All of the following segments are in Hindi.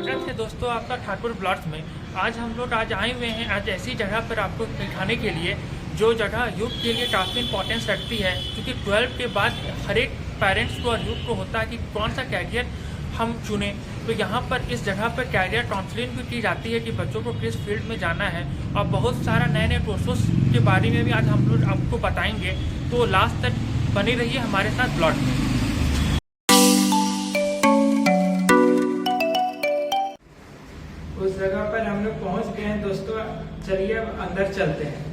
स्वागत है दोस्तों आपका ठाकुर ब्लॉग्स में। आज हम लोग आए हुए हैं आज ऐसी जगह पर आपको दिखाने के लिए जो जगह यूथ के लिए काफ़ी इंपॉर्टेंस रखती है, क्योंकि 12 के बाद हर एक पेरेंट्स को और यूथ को होता है कि कौन सा कैरियर हम चुनें। तो यहाँ पर इस जगह पर कैरियर काउंसलिंग भी की जाती है कि बच्चों को किस फील्ड में जाना है, और बहुत सारा नए नए कोर्सेस के बारे में भी आज हम लोग आपको बताएंगे। तो लास्ट तक बनी रहिए हमारे साथ ब्लॉग में। उस जगह पर हम लोग पहुंच गए हैं दोस्तों। चलिए अब अंदर चलते हैं।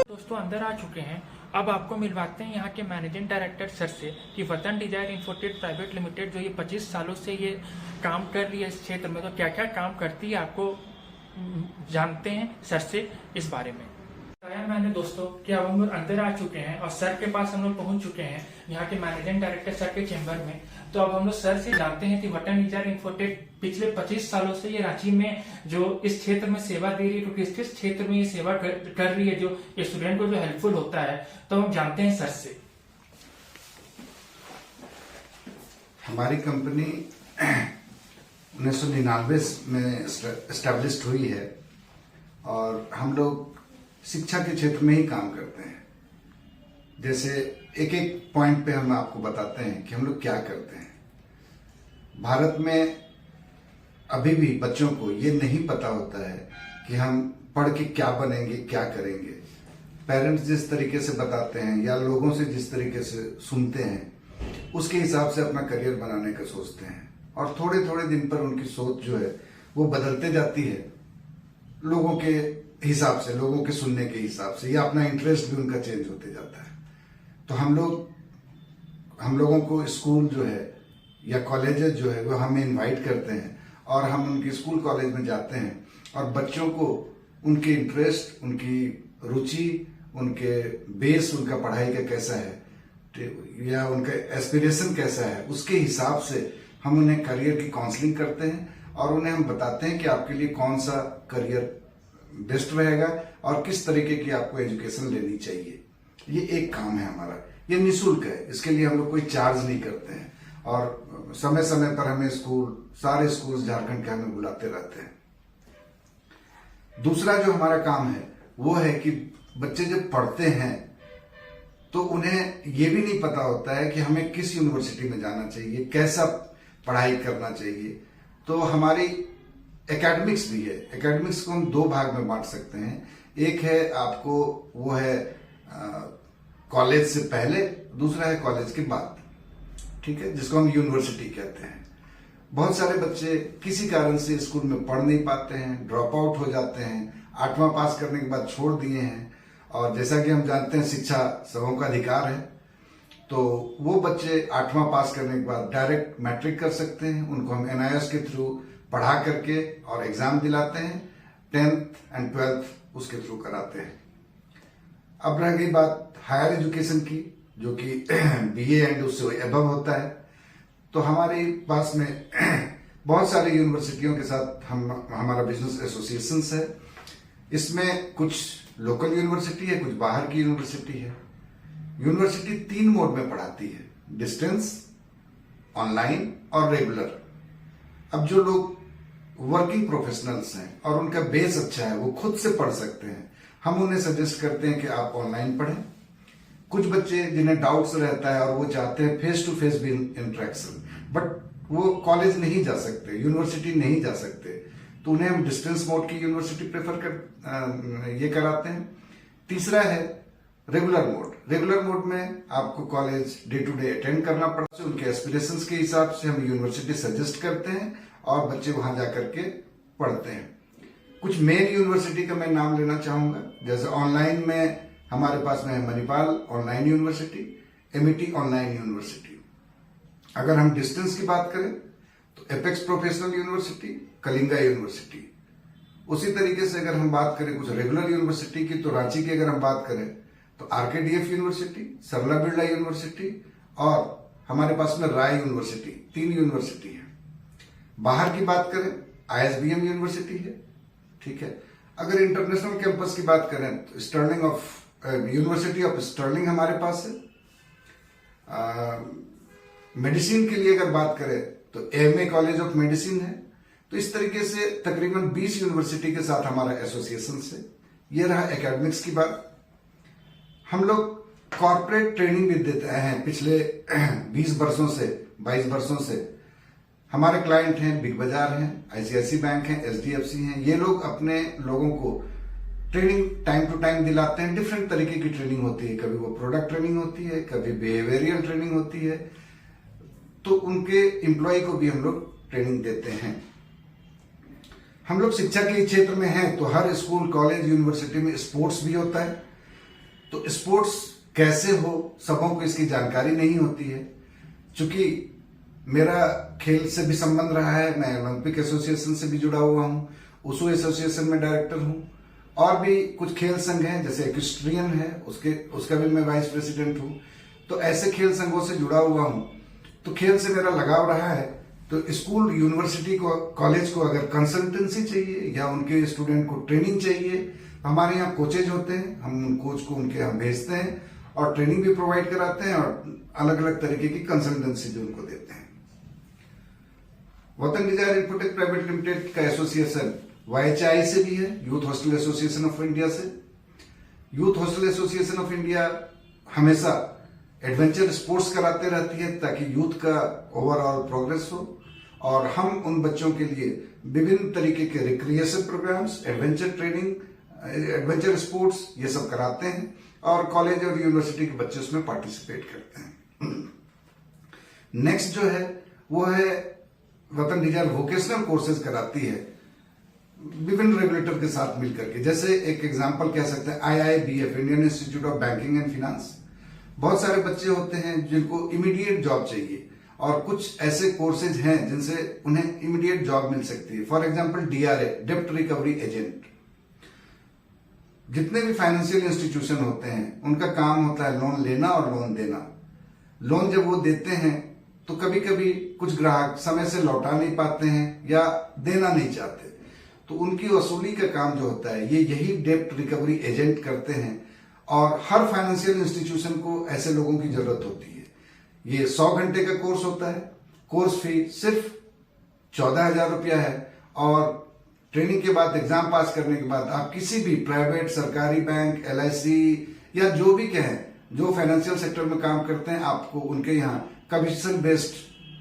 दोस्तों अंदर आ चुके हैं। अब आपको मिलवाते हैं यहाँ के मैनेजिंग डायरेक्टर सर से कि वतन डिजायर इंफोटेक प्राइवेट लिमिटेड जो ये 25 सालों से ये काम कर रही है इस क्षेत्र में, तो क्या क्या काम करती है आपको जानते हैं सर से इस बारे में। बताया मैंने दोस्तों कि अब हम लोग अंदर आ चुके हैं और सर के पास हम लोग पहुंच चुके हैं यहाँ के मैनेजिंग डायरेक्टर सर के चेंबर में। तो अब हम लोग सर से जानते हैं कि वतन डिजायर इंफोटेक पिछले 25 सालों से ये रांची में जो इस क्षेत्र में सेवा दे रही है, तो किस किस क्षेत्र में ये सेवा कर रही है जो स्टूडेंट को जो हेल्पफुल होता है। तो हम जानते हैं सर से। हमारी कंपनी 1999 में एस्टेब्लिश्ड हुई है और हम लोग शिक्षा के क्षेत्र में ही काम करते हैं। जैसे एक एक पॉइंट पे हम आपको बताते हैं कि हम लोग क्या करते हैं। भारत में अभी भी बच्चों को ये नहीं पता होता है कि हम पढ़ के क्या बनेंगे, क्या करेंगे। पेरेंट्स जिस तरीके से बताते हैं या लोगों से जिस तरीके से सुनते हैं उसके हिसाब से अपना करियर बनाने का सोचते हैं, और थोड़े थोड़े दिन पर उनकी सोच जो है वो बदलते जाती है लोगों के हिसाब से, लोगों के सुनने के हिसाब से, या अपना इंटरेस्ट भी उनका चेंज होते जाता है। तो हम लोगों को स्कूल जो है या कॉलेजेस जो है वो हमें इनवाइट करते हैं और हम उनके स्कूल कॉलेज में जाते हैं और बच्चों को उनके इंटरेस्ट, उनकी रुचि, उनके बेस, उनका पढ़ाई का कैसा है या उनका एस्पिरेशन कैसा है, उसके हिसाब से हम उन्हें करियर की काउंसलिंग करते हैं और उन्हें हम बताते हैं कि आपके लिए कौन सा करियर बेस्ट रहेगा और किस तरीके की आपको एजुकेशन लेनी चाहिए। ये एक काम है हमारा, ये निःशुल्क है, इसके लिए हम लोग कोई चार्ज नहीं करते हैं और समय समय पर हमें सारे स्कूल झारखंड के हमें बुलाते रहते हैं। दूसरा जो हमारा काम है वो है कि बच्चे जब पढ़ते हैं तो उन्हें ये भी नहीं पता होता है कि हमें किस यूनिवर्सिटी में जाना चाहिए, कैसा पढ़ाई करना चाहिए। तो हमारी एकेडमिक्स भी है। एकेडमिक्स को हम दो भाग में बांट सकते हैं। एक है आपको वो है कॉलेज से पहले, दूसरा है कॉलेज के बाद, ठीक है, जिसको हम यूनिवर्सिटी कहते हैं। बहुत सारे बच्चे किसी कारण से स्कूल में पढ़ नहीं पाते हैं, ड्रॉप आउट हो जाते हैं, 8वां पास करने के बाद छोड़ दिए हैं। और जैसा कि हम जानते हैं शिक्षा सबों का अधिकार है, तो वो बच्चे 8वां पास करने के बाद डायरेक्ट मैट्रिक कर सकते हैं। उनको हम NIOS के थ्रू पढ़ा करके और एग्जाम दिलाते हैं, 10th एंड 12th उसके थ्रू कराते हैं। अब रह गई बात हायर एजुकेशन की, जो कि BA एंड उससे एबव होता है। तो हमारे पास में बहुत सारी यूनिवर्सिटियों के साथ हमारा बिजनेस एसोसिएशन है। इसमें कुछ लोकल यूनिवर्सिटी है, कुछ बाहर की यूनिवर्सिटी है। यूनिवर्सिटी 3 मोड में पढ़ाती है, डिस्टेंस, ऑनलाइन और रेगुलर। अब जो लोग वर्किंग प्रोफेशनल्स हैं और उनका बेस अच्छा है, वो खुद से पढ़ सकते हैं, हम उन्हें सजेस्ट करते हैं कि आप ऑनलाइन पढ़ें। कुछ बच्चे जिन्हें डाउट्स रहता है और वो चाहते हैं फेस टू फेस भी इंटरेक्शन, बट वो कॉलेज नहीं जा सकते, यूनिवर्सिटी नहीं जा सकते, तो उन्हें हम डिस्टेंस मोड की यूनिवर्सिटी ये कराते हैं। तीसरा है रेगुलर मोड। रेगुलर मोड में आपको college day to day attend करना पड़ता है। उनके एस्पिरेशंस के हिसाब से हम यूनिवर्सिटी सजेस्ट करते हैं और बच्चे वहां जाकर के पढ़ते हैं। कुछ मेन यूनिवर्सिटी का मैं नाम लेना चाहूंगा। जैसे ऑनलाइन में हमारे पास में है Manipal online university, MET online university. अगर हम डिस्टेंस की बात करें तो apex professional university, Kalinga university. उसी तरीके से अगर हम बात करें कुछ रेगुलर यूनिवर्सिटी की, तो रांची की अगर हम बात करें तो RKDF यूनिवर्सिटी, सरला बिरला यूनिवर्सिटी और हमारे पास में राय यूनिवर्सिटी, 3 यूनिवर्सिटी है। बाहर की बात करें ISBM यूनिवर्सिटी है, ठीक है। अगर इंटरनेशनल कैंपस की बात करें तो यूनिवर्सिटी ऑफ स्टर्लिंग हमारे पास है। मेडिसिन के लिए अगर बात करें तो एमए कॉलेज ऑफ मेडिसिन है। तो इस तरीके से तकरीबन 20 यूनिवर्सिटी के साथ हमारा एसोसिएशन है। ये रहा एकेडमिक्स की बात। हम लोग कॉर्पोरेट ट्रेनिंग भी देते हैं पिछले 20 वर्षों से, 22 वर्षों से। हमारे क्लाइंट हैं बिग बाजार हैं, आईसीआईसी बैंक हैं, एचडीएफसी हैं। ये लोग अपने लोगों को ट्रेनिंग टाइम टू टाइम दिलाते हैं। डिफरेंट तरीके की ट्रेनिंग होती है, कभी वो प्रोडक्ट ट्रेनिंग होती है, कभी बिहेवियरल ट्रेनिंग होती है। तो उनके एम्प्लॉय को भी हम लोग ट्रेनिंग देते हैं। हम लोग शिक्षा के क्षेत्र में हैं तो हर स्कूल, कॉलेज, यूनिवर्सिटी में स्पोर्ट्स भी होता है। तो स्पोर्ट्स कैसे हो, सबों को इसकी जानकारी नहीं होती है। चूंकि मेरा खेल से भी संबंध रहा है, मैं ओलंपिक एसोसिएशन से भी जुड़ा हुआ हूं, उसू एसोसिएशन में डायरेक्टर हूं, और भी कुछ खेल संघ हैं जैसे एक्वेस्ट्रियन है, उसका भी मैं वाइस प्रेसिडेंट हूं। तो ऐसे खेल संघों से जुड़ा हुआ हूं, तो खेल से मेरा लगाव रहा है। तो स्कूल, यूनिवर्सिटी को, कॉलेज को अगर कंसल्टेंसी चाहिए या उनके स्टूडेंट को ट्रेनिंग चाहिए, हमारे यहाँ कोचेज होते हैं। हम उन कोच को उनके यहाँ भेजते हैं और ट्रेनिंग भी प्रोवाइड कराते हैं और अलग अलग तरीके की कंसल्टेंसी भी उनको देते हैं। Watan Desire Infotech Private Limited का एसोसिएशन YHI से भी है, Youth Hostel Association of India से। Youth Hostel Association of India हमेशा एडवेंचर स्पोर्ट्स कराते रहती है ताकि यूथ का ओवरऑल प्रोग्रेस हो। और हम उन बच्चों के लिए विभिन्न तरीके के recreation programmes, adventure training, adventure sports ये सब कराते हैं और कॉलेज और यूनिवर्सिटी के बच्चे उसमें पार्टिसिपेट करते हैं। नेक्स्ट जो है वो है वतन डिजायर वोकेशनल कोर्सेज कराती है विभिन्न रेगुलेटर के साथ मिलकर के। जैसे एक एग्जांपल कह सकते हैं IIBF, Indian institute of banking and finance. बहुत सारे बच्चे होते हैं जिनको इमीडिएट जॉब चाहिए और कुछ ऐसे कोर्सेज हैं जिनसे उन्हें इमीडिएट जॉब मिल सकती है। फॉर एग्जांपल DRA, डेप्ट रिकवरी एजेंट। जितने भी फाइनेंशियल इंस्टीट्यूशन होते हैं उनका काम होता है लोन लेना और लोन देना। लोन जब वो देते हैं तो कभी कभी कुछ ग्राहक समय से लौटा नहीं पाते हैं या देना नहीं चाहते, तो उनकी वसूली का काम जो होता है ये यही डेप्ट रिकवरी एजेंट करते हैं। और हर फाइनेंशियल इंस्टीट्यूशन को ऐसे लोगों की जरूरत होती है। ये 100 घंटे का कोर्स होता है। कोर्स फी सिर्फ 14,000 रुपया है और ट्रेनिंग के बाद, एग्जाम पास करने के बाद आप किसी भी प्राइवेट, सरकारी बैंक, LIC या जो भी कहें, जो फाइनेंशियल सेक्टर में काम करते हैं, आपको उनके यहाँ कमीशन बेस्ड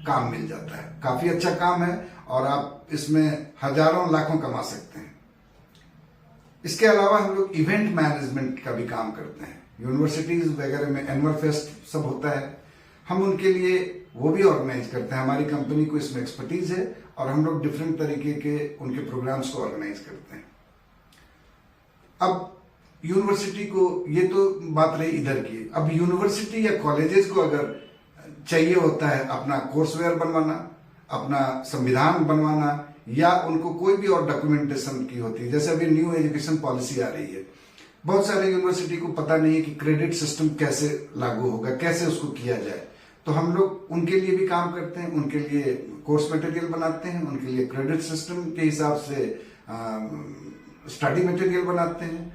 काम मिल जाता है। काफी अच्छा काम है और आप इसमें हजारों लाखों कमा सकते हैं। इसके अलावा हम लोग इवेंट मैनेजमेंट का भी काम करते हैं। यूनिवर्सिटीज वगैरह में एनुअल फेस्ट सब होता है, हम उनके लिए वो भी ऑर्गेनाइज करते हैं। हमारी कंपनी को इसमें एक्सपर्टीज है और हम लोग डिफरेंट तरीके के उनके प्रोग्राम्स को ऑर्गेनाइज करते हैं। अब यूनिवर्सिटी को, ये तो बात रही इधर की। अब यूनिवर्सिटी या कॉलेजेस को अगर चाहिए होता है अपना कोर्सवेयर बनवाना, अपना संविधान बनवाना, या उनको कोई भी और डॉक्यूमेंटेशन की होती है, जैसे अभी न्यू एजुकेशन पॉलिसी आ रही है, बहुत सारे यूनिवर्सिटी को पता नहीं है कि क्रेडिट सिस्टम कैसे लागू होगा, कैसे उसको किया जाए। तो हम लोग उनके लिए भी काम करते हैं, उनके लिए कोर्स मटेरियल बनाते हैं, उनके लिए क्रेडिट सिस्टम के हिसाब से स्टडी मटेरियल बनाते हैं,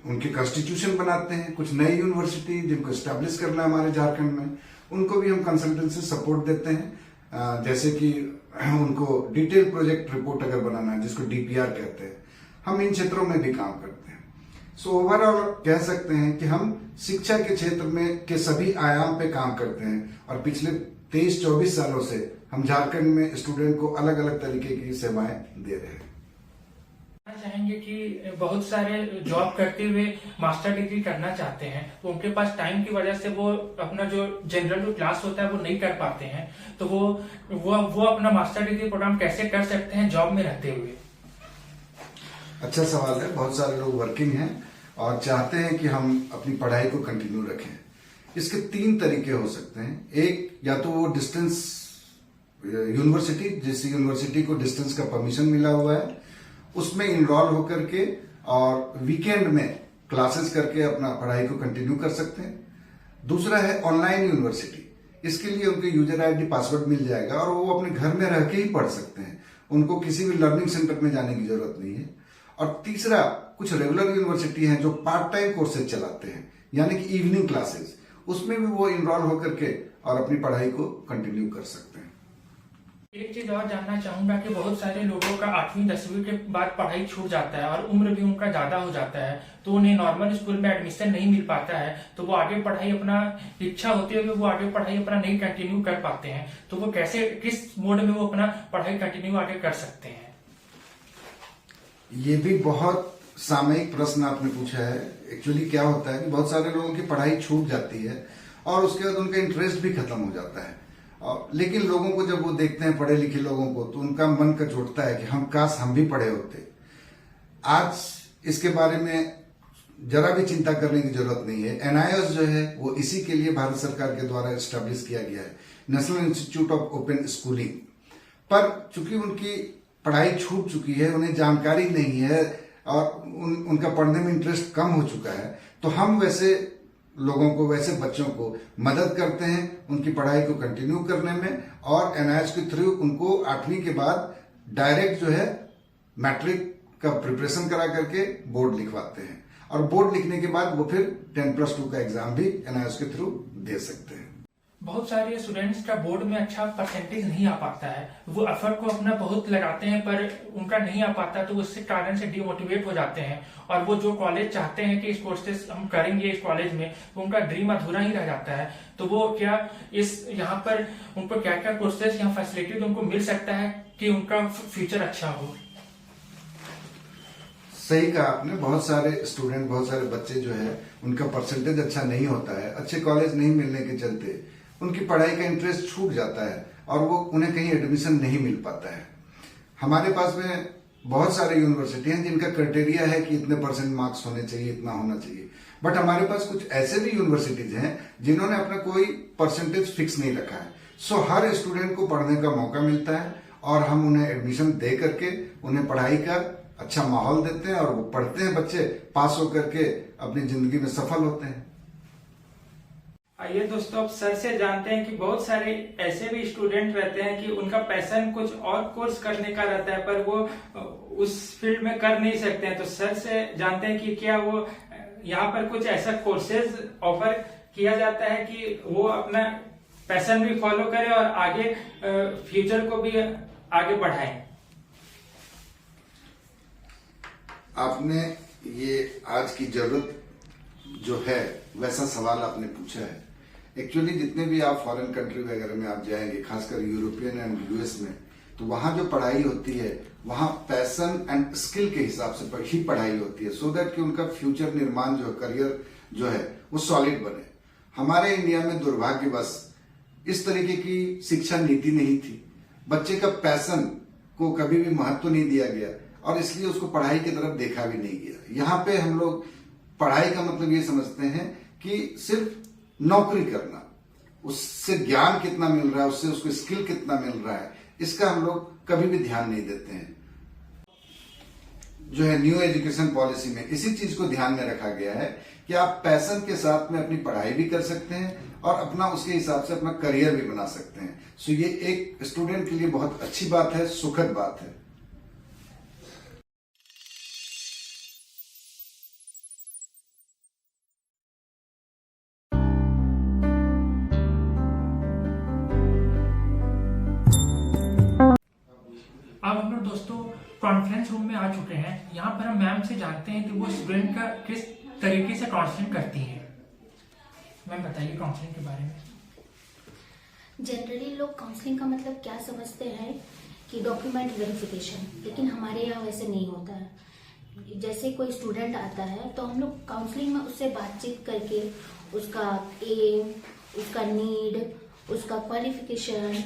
उनके कॉन्स्टिट्यूशन बनाते हैं। कुछ नई यूनिवर्सिटी जिनको स्टैब्लिश करना है हमारे झारखंड में, उनको भी हम कंसल्टेंसी सपोर्ट देते हैं। जैसे कि उनको डिटेल प्रोजेक्ट रिपोर्ट अगर बनाना है, जिसको DPR कहते हैं, हम इन क्षेत्रों में भी काम करते हैं। सो ओवरऑल कह सकते हैं कि हम शिक्षा के क्षेत्र में के सभी आयाम पे काम करते हैं और पिछले 23-24 सालों से हम झारखंड में स्टूडेंट को अलग अलग तरीके की सेवाएं दे रहे हैं। चाहेंगे कि बहुत सारे जॉब करते हुए मास्टर डिग्री करना चाहते हैं, तो उनके पास टाइम की वजह से वो अपना जो जनरल जो क्लास होता है वो नहीं कर पाते हैं, तो वो अपना मास्टर डिग्री प्रोग्राम कैसे कर सकते हैं जॉब में रहते हुए? अच्छा सवाल है। बहुत सारे लोग वर्किंग हैं और चाहते हैं कि हम अपनी पढ़ाई को कंटिन्यू रखें। इसके 3 तरीके हो सकते हैं। एक, या तो वो डिस्टेंस यूनिवर्सिटी, जिस यूनिवर्सिटी को डिस्टेंस का परमिशन मिला हुआ है, उसमें इनरोल होकर के और वीकेंड में क्लासेस करके अपना पढ़ाई को कंटिन्यू कर सकते हैं। दूसरा है ऑनलाइन यूनिवर्सिटी। इसके लिए उनके यूजर ID पासवर्ड मिल जाएगा और वो अपने घर में रह के ही पढ़ सकते हैं। उनको किसी भी लर्निंग सेंटर में जाने की जरूरत नहीं है। और तीसरा, कुछ रेगुलर यूनिवर्सिटी हैं जो पार्ट टाइम कोर्सेज चलाते हैं, यानी कि इवनिंग क्लासेस, उसमें भी वो इनरोल होकर के और अपनी पढ़ाई को कंटिन्यू कर सकते हैं। एक चीज और जानना चाहूंगा कि बहुत सारे लोगों का 8वीं 10वीं के बाद पढ़ाई छूट जाता है और उम्र भी उनका ज्यादा हो जाता है, तो उन्हें नॉर्मल स्कूल में एडमिशन नहीं मिल पाता है, तो वो आगे पढ़ाई अपना इच्छा होती है कि वो आगे पढ़ाई अपना नहीं कंटिन्यू कर पाते हैं, तो वो कैसे, किस मोड में वो अपना पढ़ाई कंटिन्यू आगे कर सकते हैं? ये भी बहुत सामयिक प्रश्न आपने पूछा है। एक्चुअली क्या होता है कि बहुत सारे लोगों की पढ़ाई छूट जाती है और उसके बाद उनका इंटरेस्ट भी खत्म हो जाता है। लेकिन लोगों को जब वो देखते हैं, पढ़े लिखे लोगों को, तो उनका मन कचोटता है कि हम भी पढ़े होते। आज इसके बारे में जरा भी चिंता करने की जरूरत नहीं है। NIOS जो है वो इसी के लिए भारत सरकार के द्वारा एस्टेब्लिश किया गया है, national institute of open schooling. पर चूंकि उनकी पढ़ाई छूट चुकी है, उन्हें जानकारी नहीं है और उनका पढ़ने में इंटरेस्ट कम हो चुका है, तो हम वैसे लोगों को, वैसे बच्चों को मदद करते हैं उनकी पढ़ाई को कंटिन्यू करने में, और NIOS के थ्रू उनको 8वीं के बाद डायरेक्ट जो है मैट्रिक का प्रिपरेशन करा करके बोर्ड लिखवाते हैं, और बोर्ड लिखने के बाद वो फिर 10+2 का एग्जाम भी NIOS के थ्रू दे सकते हैं। बहुत सारे स्टूडेंट्स का बोर्ड में अच्छा परसेंटेज नहीं आ पाता है, वो एफर्ट को अपना बहुत लगाते हैं पर उनका नहीं आ पाता, तो उससे कारण से डिमोटिवेट हो जाते हैं और वो जो कॉलेज चाहते हैं कि इस कोर्सेज हम करेंगे इस कॉलेज में, तो उनका ड्रीम अधूरा ही रह जाता है। तो वो क्या यहाँ पर उनको क्या क्या कोर्सेज या फैसिलिटीज उनको मिल सकता है कि उनका फ्यूचर अच्छा हो? सही कहा आपने। बहुत सारे स्टूडेंट, बहुत सारे बच्चे जो है उनका परसेंटेज अच्छा नहीं होता है, अच्छे कॉलेज नहीं मिलने के चलते उनकी पढ़ाई का इंटरेस्ट छूट जाता है और वो उन्हें कहीं एडमिशन नहीं मिल पाता है। हमारे पास में बहुत सारे यूनिवर्सिटी हैं जिनका क्राइटेरिया है कि इतने % मार्क्स होने चाहिए, इतना होना चाहिए, बट हमारे पास कुछ ऐसे भी यूनिवर्सिटीज हैं जिन्होंने अपना कोई परसेंटेज फिक्स नहीं रखा है। सो हर स्टूडेंट को पढ़ने का मौका मिलता है और हम उन्हें एडमिशन दे करके उन्हें पढ़ाई का अच्छा माहौल देते हैं और वो पढ़ते हैं, बच्चे पास होकर के अपनी जिंदगी में सफल होते हैं। आइए दोस्तों, अब सर से जानते हैं कि बहुत सारे ऐसे भी स्टूडेंट रहते हैं कि उनका पैशन कुछ और कोर्स करने का रहता है पर वो उस फील्ड में कर नहीं सकते हैं, तो सर से जानते हैं कि क्या वो यहाँ पर कुछ ऐसा कोर्सेज ऑफर किया जाता है कि वो अपना पैशन भी फॉलो करे और आगे फ्यूचर को भी आगे बढ़ाए। आपने ये आज की जरूरत जो है वैसा सवाल आपने पूछा है। एक्चुअली जितने भी आप फॉरेन कंट्री वगैरह में आप जाएंगे, खासकर यूरोपियन एंड US में, तो वहां जो पढ़ाई होती है वहां पैशन एंड स्किल के हिसाब से ही पढ़ाई होती है, सो दैट कि उनका फ्यूचर निर्माण जो करियर जो है वो सॉलिड बने। हमारे इंडिया में दुर्भाग्यवश इस तरीके की शिक्षा नीति नहीं थी। बच्चे का पैशन को कभी भी महत्व नहीं दिया गया और इसलिए उसको पढ़ाई की तरफ देखा भी नहीं गया। यहाँ पे हम लोग पढ़ाई का मतलब ये समझते हैं कि सिर्फ नौकरी करना, उससे ज्ञान कितना मिल रहा है, उससे उसको स्किल कितना मिल रहा है, इसका हम लोग कभी भी ध्यान नहीं देते हैं। जो है न्यू एजुकेशन पॉलिसी में इसी चीज को ध्यान में रखा गया है कि आप पैशन के साथ में अपनी पढ़ाई भी कर सकते हैं और अपना उसके हिसाब से अपना करियर भी बना सकते हैं। सो ये एक स्टूडेंट के लिए बहुत अच्छी बात है, सुखद बात है। अब हम लोग दोस्तों कॉन्फ्रेंस रूम में आ चुके हैं। यहाँ पर हम मैम से जानते हैं कि वो स्टूडेंट का किस तरीके से काउंसलिंग करती हैं। मैम बताइए काउंसलिंग के बारे में। जनरली लोग काउंसलिंग का मतलब क्या समझते हैं कि डॉक्यूमेंट वेरिफिकेशन, लेकिन हमारे यहाँ वैसे नहीं होता है। जैसे कोई स्टूडेंट आता है तो हम लोग काउंसलिंग में उससे बातचीत करके उसका एम, उसका नीड, उसका क्वालिफिकेशन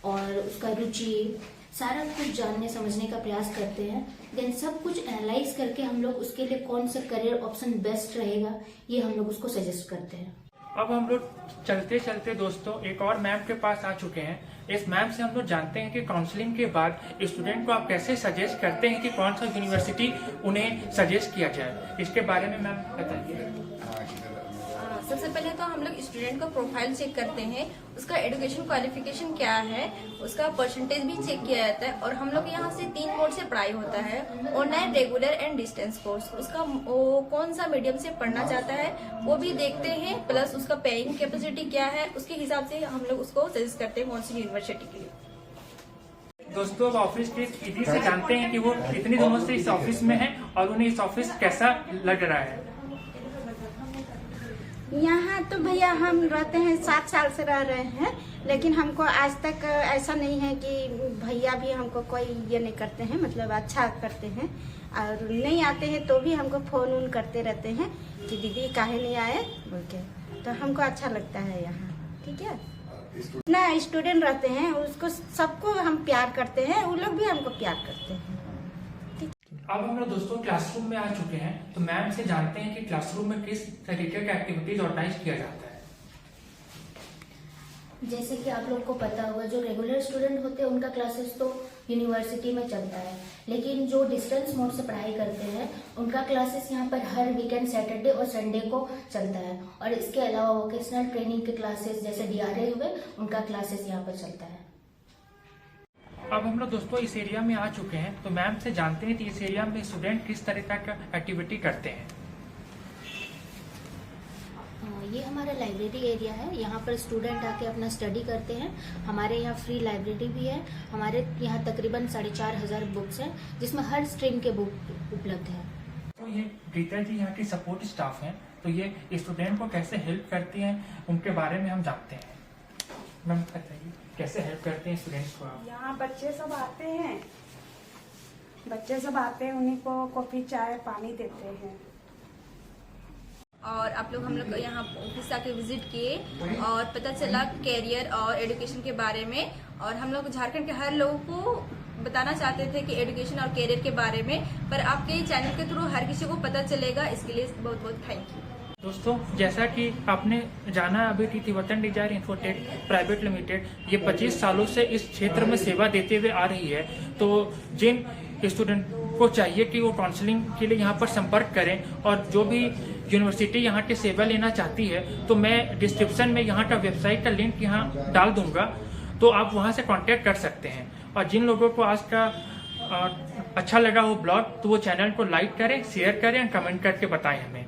और उसका रुचि सारा कुछ जानने समझने का प्रयास करते हैं। देन सब कुछ एनालाइज करके हम लोग उसके लिए कौन सा करियर ऑप्शन बेस्ट रहेगा ये हम लोग उसको सजेस्ट करते हैं। अब हम लोग चलते चलते दोस्तों एक और मैम के पास आ चुके हैं। इस मैम से हम लोग जानते हैं कि काउंसलिंग के बाद स्टूडेंट को आप कैसे सजेस्ट करते हैं कि कौन सा यूनिवर्सिटी उन्हें सजेस्ट किया जाए, इसके बारे में मैम बताइए। सबसे पहले तो हम लोग स्टूडेंट का प्रोफाइल चेक करते हैं, उसका एजुकेशन क्वालिफिकेशन क्या है, उसका परसेंटेज भी चेक किया जाता है। और हम लोग यहाँ से 3 मोड से पढ़ाई होता है, online, regular and distance course. उसका वो कौन सा मीडियम से पढ़ना चाहता है वो भी देखते हैं, प्लस उसका पेइंग कैपेसिटी क्या है, उसके हिसाब से हम लोग उसको सजेस्ट करते हैं कौन सी यूनिवर्सिटी के लिए। दोस्तों अब ऑफिस के स्थिति से जानते हैं कि वो कितनी दिनों से इस ऑफिस में है और उन्हें इस ऑफिस कैसा लग रहा है। यहाँ तो भैया हम रहते हैं 7 साल से रह रहे हैं, लेकिन हमको आज तक ऐसा नहीं है कि भैया भी हमको कोई ये नहीं करते हैं, मतलब अच्छा करते हैं। और नहीं आते हैं तो भी हमको फोन उन करते रहते हैं कि दीदी काहे नहीं आए बोल के, तो हमको अच्छा लगता है यहाँ। ठीक है ना, स्टूडेंट रहते हैं उसको सबको हम प्यार करते हैं, वो लोग भी हमको प्यार करते हैं। अब हम लोग दोस्तों क्लासरूम में आ चुके हैं, तो मैम से जानते हैं कि क्लासरूम में किस तरीके का एक्टिविटीज ऑर्गेनाइज किया जाता है। जैसे कि आप लोग को पता होगा, जो रेगुलर स्टूडेंट होते हैं उनका क्लासेस तो यूनिवर्सिटी में चलता है, लेकिन जो डिस्टेंस मोड से पढ़ाई करते हैं उनका क्लासेस यहाँ पर हर वीकेंड सैटरडे और संडे को चलता है। और इसके अलावा वोकेशनल ट्रेनिंग के क्लासेस जैसे DRA हुए, उनका क्लासेस यहाँ पर चलता है। अब हम लोग दोस्तों इस एरिया में आ चुके हैं, तो मैम से जानते हैं कि इस एरिया में स्टूडेंट किस तरह का एक्टिविटी करते हैं। ये हमारा लाइब्रेरी एरिया है, यहाँ पर स्टूडेंट आके अपना स्टडी करते हैं। हमारे यहाँ फ्री लाइब्रेरी भी है। हमारे यहाँ तकरीबन 4,500 बुक्स हैं, जिसमें हर स्ट्रीम के बुक उपलब्ध है। तो ये गीता जी यहाँ की सपोर्ट स्टाफ हैं, तो ये स्टूडेंट को कैसे हेल्प करती हैं उनके बारे में हम जानते हैं। मैम बताइए कैसे हेल्प करते हैं स्टूडेंट्स को आप। यहाँ बच्चे सब आते हैं, उन्हीं को कॉफी चाय पानी देते हैं। और आप लोग हम लोग यहाँ ऑफिस आके विजिट किए और पता चला कैरियर और एजुकेशन के बारे में। और हम लोग झारखंड के हर लोगों को बताना चाहते थे कि एजुकेशन और कैरियर के बारे में, पर आपके चैनल के थ्रू हर किसी को पता चलेगा, इसके लिए बहुत बहुत थैंक यू। दोस्तों जैसा कि आपने जाना अभी थी वतन डिजायर इन्फोटेक प्राइवेट लिमिटेड ये 25 सालों से इस क्षेत्र में सेवा देते हुए आ रही है। तो जिन स्टूडेंट को चाहिए कि वो काउंसलिंग के लिए यहाँ पर संपर्क करें, और जो भी यूनिवर्सिटी यहाँ की सेवा लेना चाहती है तो मैं डिस्क्रिप्शन में यहाँ का वेबसाइट का लिंक यहाँ डाल दूंगा, तो आप वहाँ से कांटेक्ट कर सकते हैं। और जिन लोगों को आज का अच्छा लगा हो ब्लॉग, तो वो चैनल को लाइक करें, शेयर करें और कमेंट करके बताएं हमें।